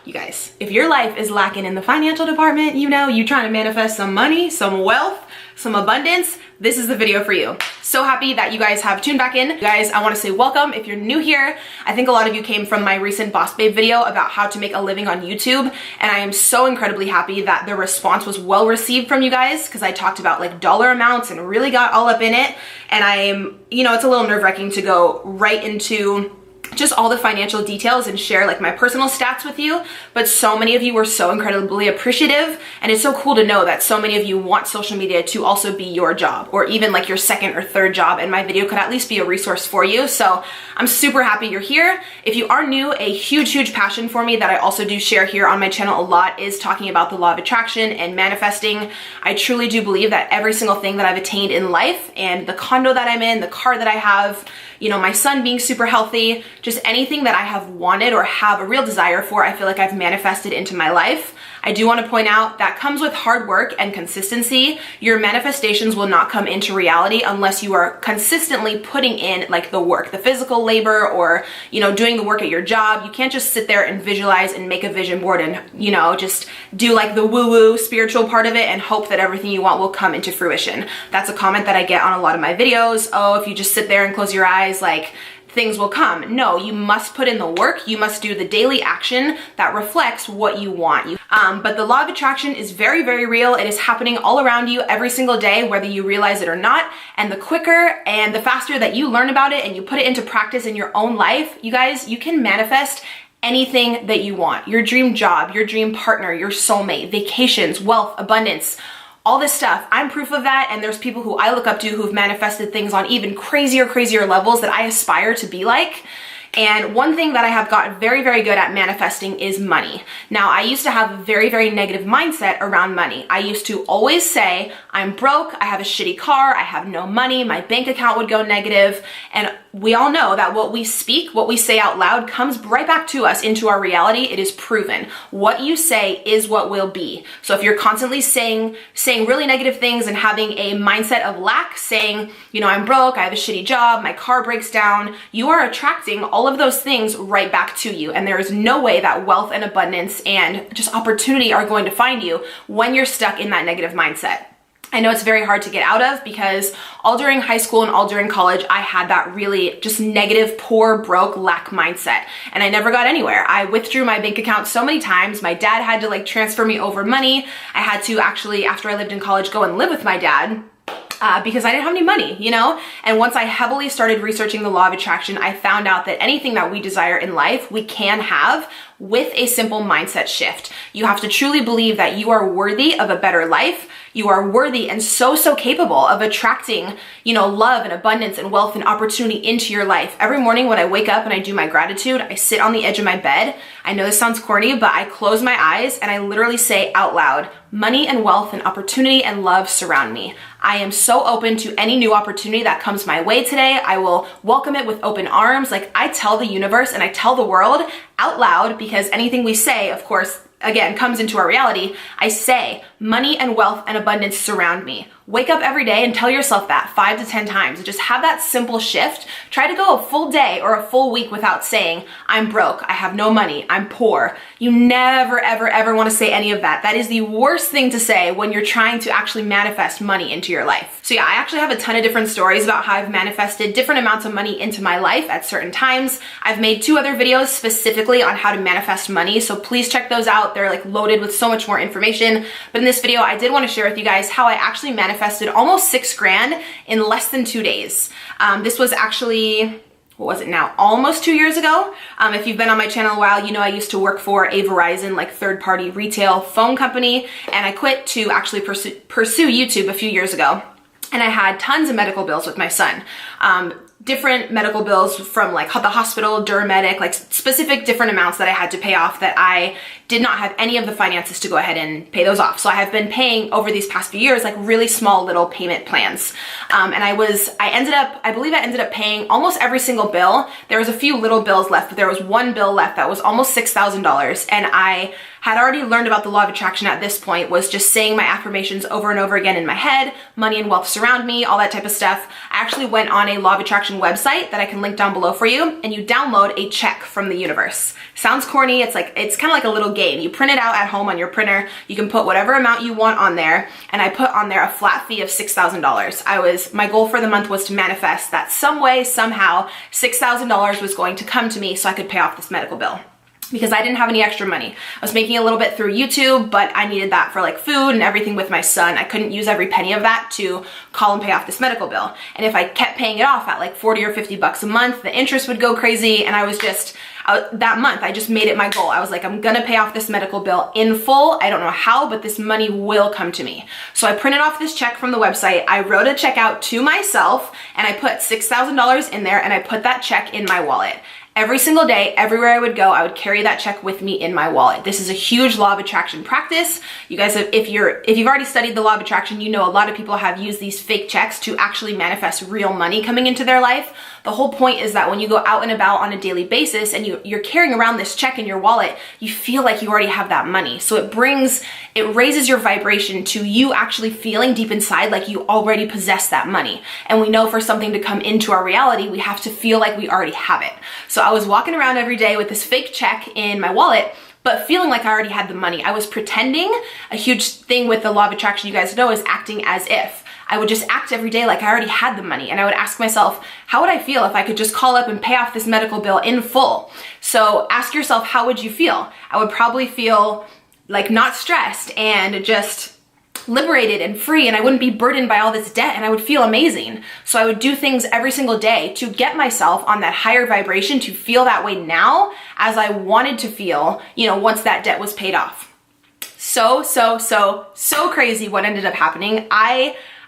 You guys, if your life is lacking in the financial department, you know, you trying to manifest some money, some wealth, some abundance, this is the video for you. So happy that you guys have tuned back in. You guys, I want to say welcome. If you're new here, I think a lot of you came from my recent Boss Babe video about how to make a living on YouTube. And I am so incredibly happy that the response was well received from you guys, because I talked about like dollar amounts and really got all up in it. And I'm, you know, it's a little nerve-wracking to go right into just all the financial details and share like my personal stats with you, but so many of you were so incredibly appreciative, and it's so cool to know that so many of you want social media to also be your job, or even like your second or third job, and my video could at least be a resource for you. So I'm super happy you're here. If you are new, a huge passion for me that I also do share here on my channel a lot is talking about the law of attraction and manifesting. I truly do believe that every single thing that I've attained in life, and the condo that I'm in, the car that I have, you know, my son being super healthy, just anything that I have wanted or have a real desire for, I feel like I've manifested into my life. I do want to point out that comes with hard work and consistency. Your manifestations will not come into reality unless you are consistently putting in like the work, the physical labor, or, you know, doing the work at your job. You can't just sit there and visualize and make a vision board and, you know, just do like the woo-woo spiritual part of it and hope that everything you want will come into fruition. That's a comment that I get on a lot of my videos. Oh, if you just sit there and close your eyes, like, things will come. No, you must put in the work. You must do the daily action that reflects what you want. But the law of attraction is very real. It is happening all around you every single day, whether you realize it or not. And the quicker and the faster that you learn about it and you put it into practice in your own life, you guys, you can manifest anything that you want. Your dream job, your dream partner, your soulmate, vacations, wealth, abundance, all this stuff. I'm proof of that, and there's people who I look up to who've manifested things on even crazier levels that I aspire to be like. And one thing that I have gotten very good at manifesting is money. Now, I used to have a very negative mindset around money. I used to always say, I'm broke, I have a shitty car, I have no money, my bank account would go negative. And we all know that what we speak, what we say out loud, comes right back to us into our reality. It is proven. What you say is what will be. So if you're constantly saying really negative things and having a mindset of lack, saying, you know, I'm broke, I have a shitty job, my car breaks down, you are attracting all of those things right back to you. And there is no way that wealth and abundance and just opportunity are going to find you when you're stuck in that negative mindset. I know it's very hard to get out of, because all during high school and all during college, I had that really just negative, poor, broke, lack mindset. And I never got anywhere. I withdrew my bank account so many times. My dad had to like transfer me over money. I had to actually, after I lived in college, go and live with my dad. Because I didn't have any money, you know? And once I heavily started researching the law of attraction, I found out that anything that we desire in life, we can have with a simple mindset shift. You have to truly believe that you are worthy of a better life. You are worthy and so capable of attracting, you know, love and abundance and wealth and opportunity into your life. Every morning when I wake up and I do my gratitude, I sit on the edge of my bed. I know this sounds corny, but I close my eyes and I literally say out loud, money and wealth and opportunity and love surround me. I am so open to any new opportunity that comes my way today. I will welcome it with open arms. Like, I tell the universe and I tell the world out loud, because anything we say, of course, again, comes into our reality. I say, money and wealth and abundance surround me. Wake up every day and tell yourself that 5 to 10 times. Just have that simple shift. Try to go a full day or a full week without saying, I'm broke, I have no money, I'm poor. You never, ever want to say any of that. That is the worst thing to say when you're trying to actually manifest money into your life. So yeah, I actually have a ton of different stories about how I've manifested different amounts of money into my life at certain times. I've made 2 other videos specifically on how to manifest money, so please check those out. They're like loaded with so much more information. But in this video, I did want to share with you guys how I actually manifested almost 6 grand in less than 2 days. This was actually, what was it now? Almost 2 years ago. If you've been on my channel a while, you know I used to work for a Verizon like third-party retail phone company, and I quit to actually pursue YouTube a few years ago. And I had tons of medical bills with my son. Different medical bills from like the hospital, Duramedic, like specific different amounts that I had to pay off that I did not have any of the finances to go ahead and pay those off. So I have been paying over these past few years like really small little payment plans. And I believe I ended up paying almost every single bill. There was a few little bills left, but there was one bill left that was almost $6,000. And I had already learned about the law of attraction at this point, was just saying my affirmations over and over again in my head, money and wealth surround me, all that type of stuff. I actually went on a law of attraction website that I can link down below for you, and you download a check from the universe. Sounds corny, it's kind of like a little game. You print it out at home on your printer, you can put whatever amount you want on there, and I put on there a flat fee of $6,000. My goal for the month was to manifest that some way, somehow, $6,000 was going to come to me so I could pay off this medical bill, because I didn't have any extra money. I was making a little bit through YouTube, but I needed that for like food and everything with my son. I couldn't use every penny of that to call and pay off this medical bill. And if I kept paying it off at like 40 or 50 bucks a month, the interest would go crazy. And that month, I just made it my goal. I was like, I'm gonna pay off this medical bill in full. I don't know how, but this money will come to me. So I printed off this check from the website. I wrote a check out to myself, and I put $6,000 in there, and I put that check in my wallet. Every single day, everywhere I would go, I would carry that check with me in my wallet. This is a huge law of attraction practice. You guys, if you've already studied the law of attraction, you know a lot of people have used these fake checks to actually manifest real money coming into their life. The whole point is that when you go out and about on a daily basis and you're carrying around this check in your wallet, you feel like you already have that money. So it raises your vibration to you actually feeling deep inside like you already possess that money. And we know for something to come into our reality, we have to feel like we already have it. So I was walking around every day with this fake check in my wallet, but feeling like I already had the money. I was pretending. A huge thing with the law of attraction, you guys know, is acting as if. I would just act every day like I already had the money, and I would ask myself, how would I feel if I could just call up and pay off this medical bill in full? So ask yourself, how would you feel? I would probably feel like not stressed and just liberated and free, and I wouldn't be burdened by all this debt, and I would feel amazing. So I would do things every single day to get myself on that higher vibration, to feel that way now as I wanted to feel, once that debt was paid off. So crazy what ended up happening.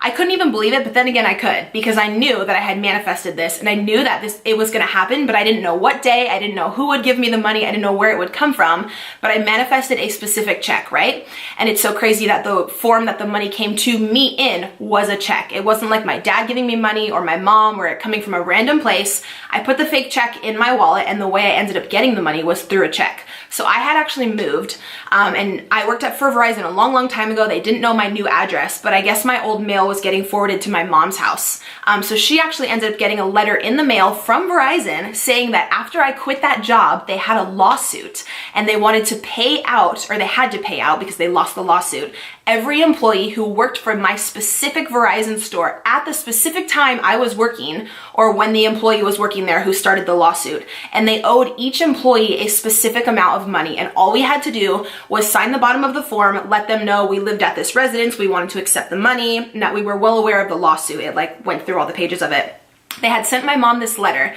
I couldn't even believe it, but then again I could, because I knew that I had manifested this, and I knew that it was gonna happen, but I didn't know what day, I didn't know who would give me the money, I didn't know where it would come from, but I manifested a specific check, right? And it's so crazy that the form that the money came to me in was a check. It wasn't like my dad giving me money or my mom or it coming from a random place. I put the fake check in my wallet, and the way I ended up getting the money was through a check. So I had actually moved, and I worked for Verizon a long time ago. They didn't know my new address, but I guess my old mail was getting forwarded to my mom's house. So she actually ended up getting a letter in the mail from Verizon saying that after I quit that job, they had a lawsuit, and they wanted to pay out, or they had to pay out because they lost the lawsuit, every employee who worked for my specific Verizon store at the specific time I was working, or when the employee was working there who started the lawsuit. And they owed each employee a specific amount of money, and all we had to do was sign the bottom of the form, let them know we lived at this residence, we wanted to accept the money, and that we were well aware of the lawsuit. It went through all the pages of it. They had sent my mom this letter.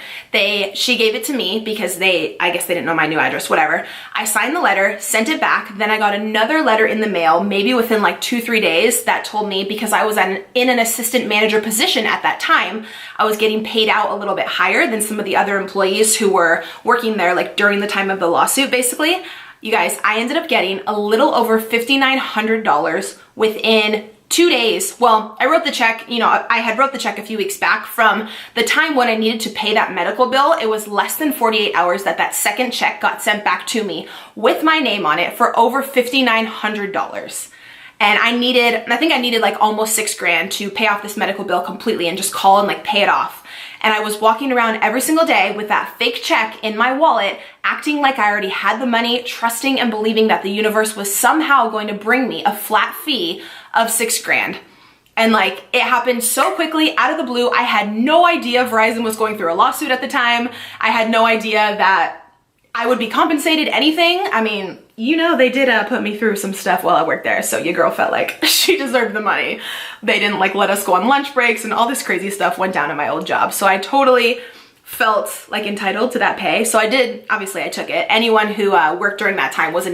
She gave it to me because I guess they didn't know my new address, whatever. I signed the letter, sent it back. Then I got another letter in the mail, maybe within like 2-3 days, that told me, because I was in an assistant manager position at that time, I was getting paid out a little bit higher than some of the other employees who were working there like during the time of the lawsuit, basically. You guys, I ended up getting a little over $5,900 within 2 days. Well, I wrote the check, I had wrote the check a few weeks back. From the time when I needed to pay that medical bill, it was less than 48 hours that second check got sent back to me with my name on it for over $5,900. And I think I needed like almost $6,000 to pay off this medical bill completely and just call and like pay it off. And I was walking around every single day with that fake check in my wallet, acting like I already had the money, trusting and believing that the universe was somehow going to bring me a flat fee of $6,000. And like, it happened so quickly, out of the blue. I had no idea Verizon was going through a lawsuit at the time. I had no idea that I would be compensated anything. I mean, they did put me through some stuff while I worked there, so your girl felt like she deserved the money. They didn't like let us go on lunch breaks, and all this crazy stuff went down in my old job. So I totally felt like entitled to that pay. So I did, obviously I took it. Anyone who worked during that time was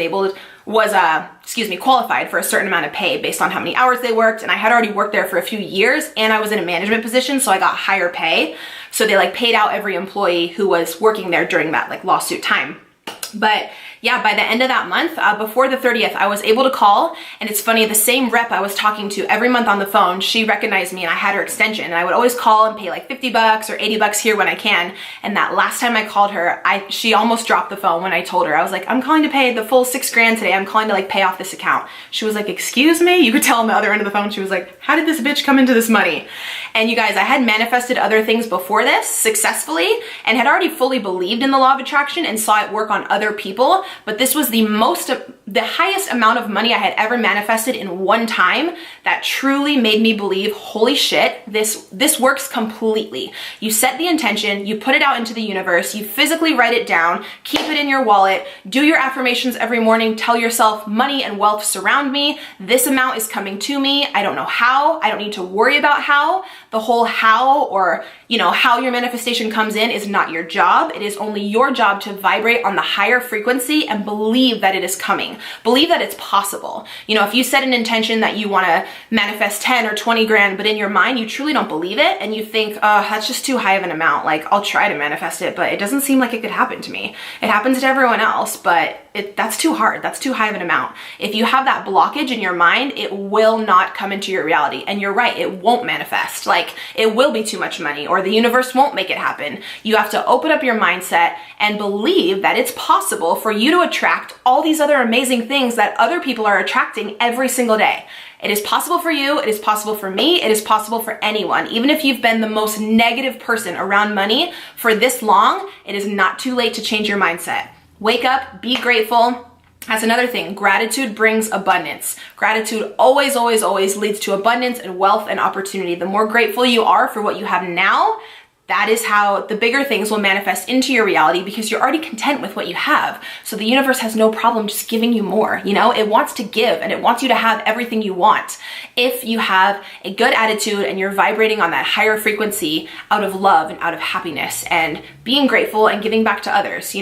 qualified for a certain amount of pay based on how many hours they worked. And I had already worked there for a few years, and I was in a management position, so I got higher pay. So they like paid out every employee who was working there during that like lawsuit time. But yeah, by the end of that month, before the 30th, I was able to call. And it's funny, the same rep I was talking to every month on the phone, she recognized me and I had her extension. And I would always call and pay like 50 bucks or 80 bucks here when I can. And that last time I called her, she almost dropped the phone when I told her. I was like, I'm calling to pay the full $6,000 today. I'm calling to like pay off this account. She was like, excuse me? You could tell on the other end of the phone, she was like, how did this bitch come into this money? And you guys, I had manifested other things before this successfully and had already fully believed in the law of attraction and saw it work on other people. But this was the highest amount of money I had ever manifested in one time that truly made me believe, holy shit, this works completely. You set the intention, you put it out into the universe, you physically write it down, keep it in your wallet, do your affirmations every morning, tell yourself money and wealth surround me, this amount is coming to me, I don't know how, I don't need to worry about how. The whole how, or how your manifestation comes in, is not your job. It is only your job to vibrate on the higher frequency and believe that it is coming. Believe that it's possible. If you set an intention that you want to manifest 10 or 20 grand, but in your mind you truly don't believe it and you think, oh, that's just too high of an amount, like I'll try to manifest it, but it doesn't seem like it could happen to me. It happens to everyone else, but that's too hard. That's too high of an amount. If you have that blockage in your mind, it will not come into your reality. And you're right, it won't manifest. Like, it will be too much money, or the universe won't make it happen. You have to open up your mindset and believe that it's possible for you to attract all these other amazing things that other people are attracting every single day. It is possible for you, it is possible for me, it is possible for anyone. Even if you've been the most negative person around money for this long, it is not too late to change your mindset. Wake up, be grateful. That's another thing. Gratitude brings abundance. Gratitude always, always, always leads to abundance and wealth and opportunity. The more grateful you are for what you have now, that is how the bigger things will manifest into your reality, because you're already content with what you have. So the universe has no problem just giving you more. It wants to give and it wants you to have everything you want. If you have a good attitude and you're vibrating on that higher frequency out of love and out of happiness and being grateful and giving back to others,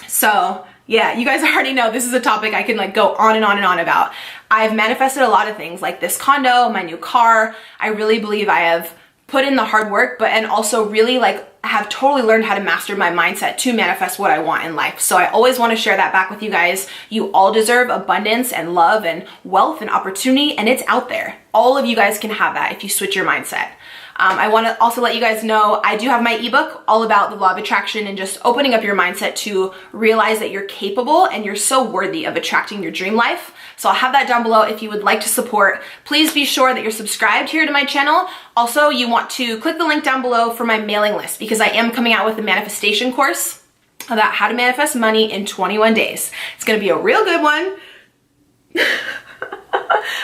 So yeah, you guys already know this is a topic I can go on and on and on about. I've manifested a lot of things like this condo, my new car. I really believe I have put in the hard work, and also really have totally learned how to master my mindset to manifest what I want in life. So I always want to share that back with you guys. You all deserve abundance and love and wealth and opportunity, and it's out there. All of you guys can have that if you switch your mindset. I want to also let you guys know I do have my ebook all about the law of attraction and just opening up your mindset to realize that you're capable and you're so worthy of attracting your dream life. So I'll have that down below if you would like to support. Please be sure that you're subscribed here to my channel. Also, you want to click the link down below for my mailing list, because I am coming out with a manifestation course about how to manifest money in 21 days. It's going to be a real good one.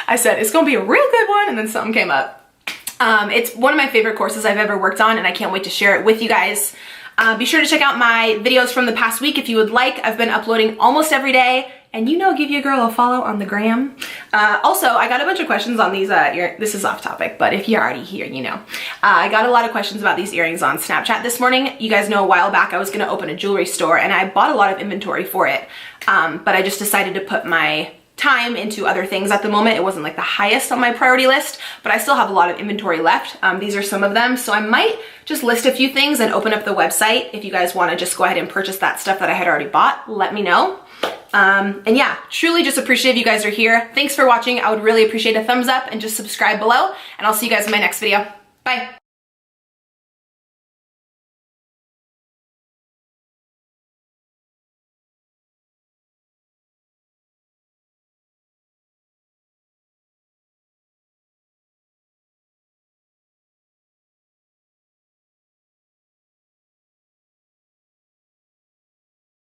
I said it's going to be a real good one, and then something came up. It's one of my favorite courses I've ever worked on, and I can't wait to share it with you guys. Be sure to check out my videos from the past week if you would like. I've been uploading almost every day, and give your girl a follow on the gram. Also, I got a bunch of questions on these, this is off topic, but if you're already here, I got a lot of questions about these earrings on Snapchat this morning. You guys know a while back I was gonna open a jewelry store, and I bought a lot of inventory for it, but I just decided to put my time into other things at the moment. It wasn't the highest on my priority list, but I still have a lot of inventory left. These are some of them. So I might just list a few things and open up the website. If you guys want to just go ahead and purchase that stuff that I had already bought, let me know. And yeah, truly just appreciate if you guys are here. Thanks for watching. I would really appreciate a thumbs up and just subscribe below, and I'll see you guys in my next video. Bye.